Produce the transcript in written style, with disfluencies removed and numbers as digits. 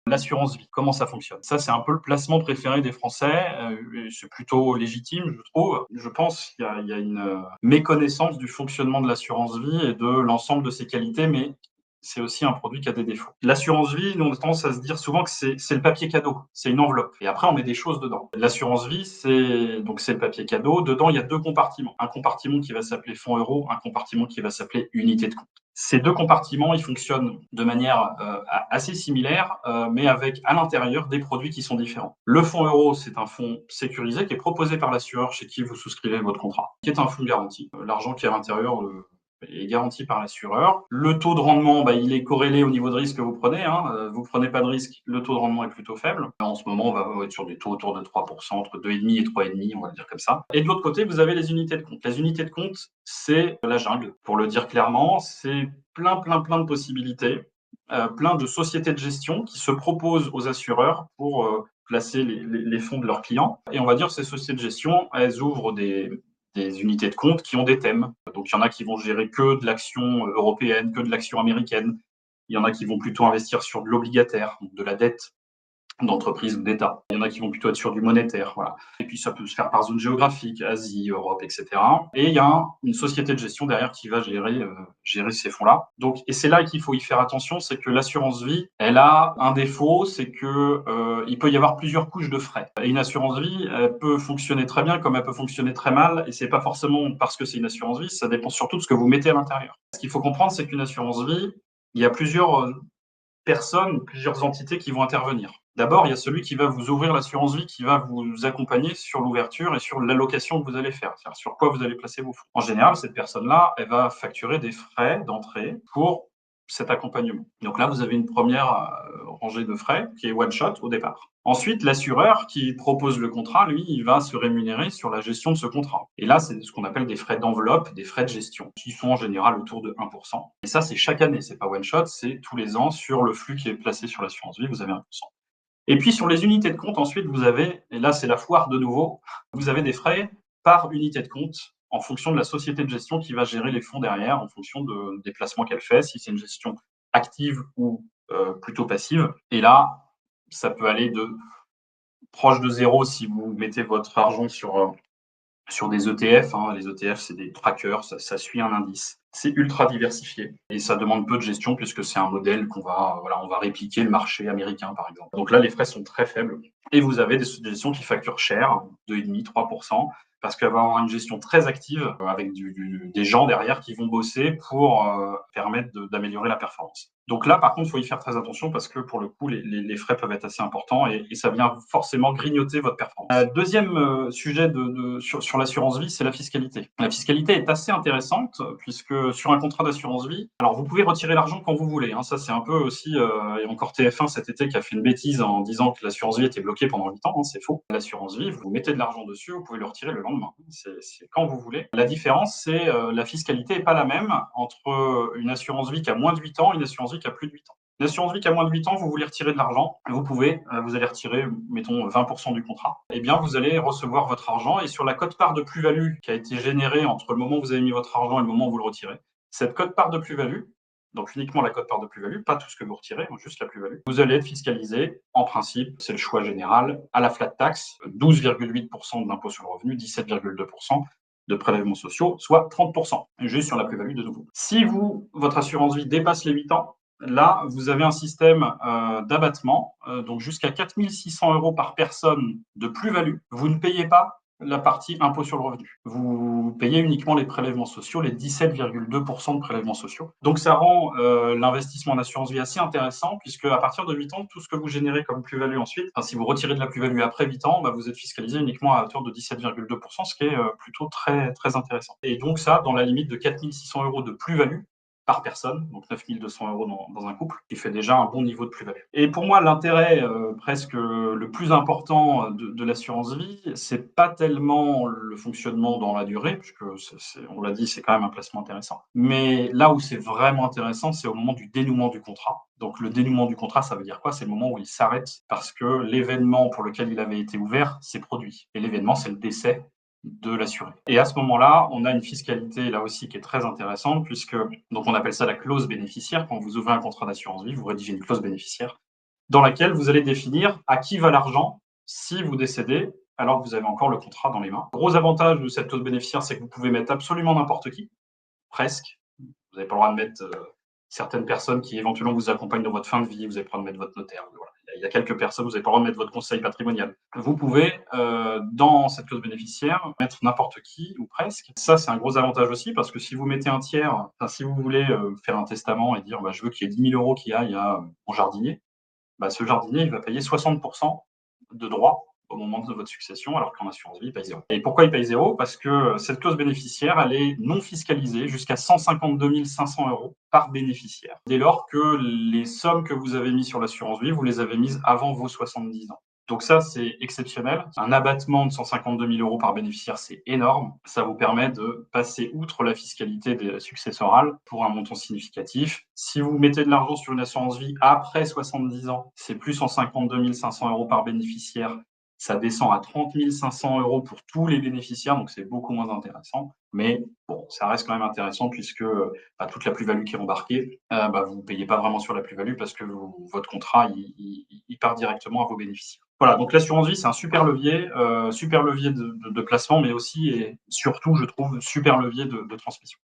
L'assurance vie, comment ça fonctionne? Ça, c'est un peu le placement préféré des Français, et c'est plutôt légitime, je trouve. Je pense qu'il y a une, méconnaissance du fonctionnement de l'assurance vie et de l'ensemble de ses qualités, mais c'est aussi un produit qui a des défauts. L'assurance vie, nous, on a tendance à se dire souvent que c'est le papier cadeau, c'est une enveloppe et après on met des choses dedans. L'assurance vie, c'est le papier cadeau. Dedans, il y a 2 compartiments. Un compartiment qui va s'appeler fonds euro, un compartiment qui va s'appeler unité de compte. Ces 2 compartiments, ils fonctionnent de manière, assez similaire, mais avec à l'intérieur des produits qui sont différents. Le fonds euro, c'est un fonds sécurisé qui est proposé par l'assureur chez qui vous souscrivez votre contrat, qui est un fonds garanti. L'argent qui est à l'intérieur, est garanti par l'assureur. Le taux de rendement, il est corrélé au niveau de risque que vous prenez. Vous prenez pas de risque, le taux de rendement est plutôt faible. En ce moment, on va être sur des taux autour de 3%, entre 2,5 et 3,5, on va le dire comme ça. Et de l'autre côté, vous avez les unités de compte. Les unités de compte, c'est la jungle, pour le dire clairement. C'est plein de possibilités, plein de sociétés de gestion qui se proposent aux assureurs pour placer les fonds de leurs clients. Et on va dire ces sociétés de gestion, elles ouvrent des unités de compte qui ont des thèmes. Donc, il y en a qui vont gérer que de l'action européenne, que de l'action américaine. Il y en a qui vont plutôt investir sur de l'obligataire, de la dette d'entreprise ou d'État. Il y en a qui vont plutôt être sur du monétaire, voilà. Et puis ça peut se faire par zone géographique, Asie, Europe, etc. Et il y a une société de gestion derrière qui va gérer ces fonds-là. Donc, et c'est là qu'il faut y faire attention, c'est que l'assurance vie, elle a un défaut, c'est que il peut y avoir plusieurs couches de frais. Et une assurance vie, elle peut fonctionner très bien comme elle peut fonctionner très mal, et c'est pas forcément parce que c'est une assurance vie, ça dépend surtout de ce que vous mettez à l'intérieur. Ce qu'il faut comprendre, c'est qu'une assurance vie, il y a plusieurs personnes, plusieurs entités qui vont intervenir. D'abord, il y a celui qui va vous ouvrir l'assurance vie, qui va vous accompagner sur l'ouverture et sur l'allocation que vous allez faire, c'est-à-dire sur quoi vous allez placer vos fonds. En général, cette personne-là, elle va facturer des frais d'entrée pour cet accompagnement. Donc là, vous avez une première rangée de frais qui est one shot au départ. Ensuite, l'assureur qui propose le contrat, lui, il va se rémunérer sur la gestion de ce contrat. Et là, c'est ce qu'on appelle des frais d'enveloppe, des frais de gestion, qui sont en général autour de 1%. Et ça, c'est chaque année, c'est pas one shot, c'est tous les ans sur le flux qui est placé sur l'assurance vie, vous avez 1%. Et puis sur les unités de compte, ensuite, vous avez, et là c'est la foire de nouveau, vous avez des frais par unité de compte en fonction de la société de gestion qui va gérer les fonds derrière, en fonction des placements qu'elle fait, si c'est une gestion active ou plutôt passive. Et là, ça peut aller de proche de zéro si vous mettez votre argent sur des ETF. Les ETF, c'est des trackers, ça suit un indice. C'est ultra diversifié et ça demande peu de gestion puisque c'est un modèle on va répliquer le marché américain, par exemple. Donc là, les frais sont très faibles et vous avez des gestions qui facturent cher, 2,5, 3%, parce qu'elle va avoir une gestion très active avec des gens derrière qui vont bosser pour permettre d'améliorer la performance. Donc là, par contre, il faut y faire très attention parce que pour le coup, les frais peuvent être assez importants et ça vient forcément grignoter votre performance. Deuxième sujet sur l'assurance vie, c'est la fiscalité. La fiscalité est assez intéressante puisque sur un contrat d'assurance vie, alors vous pouvez retirer l'argent quand vous voulez. Ça, c'est un peu aussi, et encore TF1 cet été qui a fait une bêtise en disant que l'assurance vie était bloquée pendant 8 ans. C'est faux. L'assurance vie, vous mettez de l'argent dessus, vous pouvez le retirer le lendemain. C'est quand vous voulez. La différence, c'est la fiscalité n'est pas la même entre une assurance vie qui a moins de 8 ans et une assurance vie qui a plus de 8 ans. L'assurance vie qui a moins de 8 ans, vous voulez retirer de l'argent, vous allez retirer, mettons, 20% du contrat. Eh bien, vous allez recevoir votre argent et sur la quote-part de plus-value qui a été générée entre le moment où vous avez mis votre argent et le moment où vous le retirez, cette quote-part de plus-value, donc uniquement la quote-part de plus-value, pas tout ce que vous retirez, juste la plus-value, vous allez être fiscalisé, en principe, c'est le choix général, à la flat tax, 12,8% d'impôt sur le revenu, 17,2% de prélèvements sociaux, soit 30%, juste sur la plus-value de nouveau. Si votre assurance vie dépasse les 8 ans, là, vous avez un système d'abattement, donc jusqu'à 4 600 € par personne de plus-value. Vous ne payez pas la partie impôt sur le revenu. Vous payez uniquement les prélèvements sociaux, les 17,2% de prélèvements sociaux. Donc ça rend l'investissement en assurance vie assez intéressant, puisque à partir de 8 ans, tout ce que vous générez comme plus-value ensuite, si vous retirez de la plus-value après 8 ans, vous êtes fiscalisé uniquement à hauteur de 17,2%, ce qui est plutôt très, très intéressant. Et donc ça, dans la limite de 4 600 € de plus-value, par personne, donc 9 200 € dans un couple, qui fait déjà un bon niveau de plus-value. Et pour moi, l'intérêt presque le plus important de l'assurance vie, c'est pas tellement le fonctionnement dans la durée, puisque on l'a dit, c'est quand même un placement intéressant. Mais là où c'est vraiment intéressant, c'est au moment du dénouement du contrat. Donc le dénouement du contrat, ça veut dire quoi? C'est le moment où il s'arrête parce que l'événement pour lequel il avait été ouvert s'est produit. Et l'événement, c'est le décès de l'assuré. Et à ce moment-là, on a une fiscalité là aussi qui est très intéressante puisque donc on appelle ça la clause bénéficiaire. Quand vous ouvrez un contrat d'assurance vie, vous rédigez une clause bénéficiaire dans laquelle vous allez définir à qui va l'argent si vous décédez alors que vous avez encore le contrat dans les mains. Gros avantage de cette clause bénéficiaire, c'est que vous pouvez mettre absolument n'importe qui, presque. Vous n'avez pas le droit de mettre certaines personnes qui éventuellement vous accompagnent dans votre fin de vie, vous avez pas le droit de mettre votre notaire. Voilà. Il y a quelques personnes, vous n'avez pas le droit de mettre votre conseil patrimonial. Vous pouvez, dans cette clause bénéficiaire, mettre n'importe qui ou presque. Ça, c'est un gros avantage aussi parce que si vous mettez un tiers, enfin, si vous voulez faire un testament et dire bah, je veux qu'il y ait 10 000 € qui aillent à mon jardinier, bah, ce jardinier, il va payer 60% de droits au moment de votre succession, alors qu'en assurance vie, il paye zéro. Et pourquoi il paye zéro? Parce que cette clause bénéficiaire, elle est non fiscalisée jusqu'à 152 500 € par bénéficiaire. Dès lors que les sommes que vous avez mises sur l'assurance vie, vous les avez mises avant vos 70 ans. Donc ça, c'est exceptionnel. Un abattement de 152 000 € par bénéficiaire, c'est énorme. Ça vous permet de passer outre la fiscalité des successorales pour un montant significatif. Si vous mettez de l'argent sur une assurance vie après 70 ans, c'est plus 152 500 € par bénéficiaire. Ça descend à 30 500 € pour tous les bénéficiaires, donc c'est beaucoup moins intéressant. Mais bon, ça reste quand même intéressant puisque toute la plus-value qui est embarquée, vous ne payez pas vraiment sur la plus-value parce que votre contrat, il part directement à vos bénéficiaires. Voilà, donc l'assurance vie, c'est un super levier de placement, mais aussi et surtout, je trouve, super levier de transmission.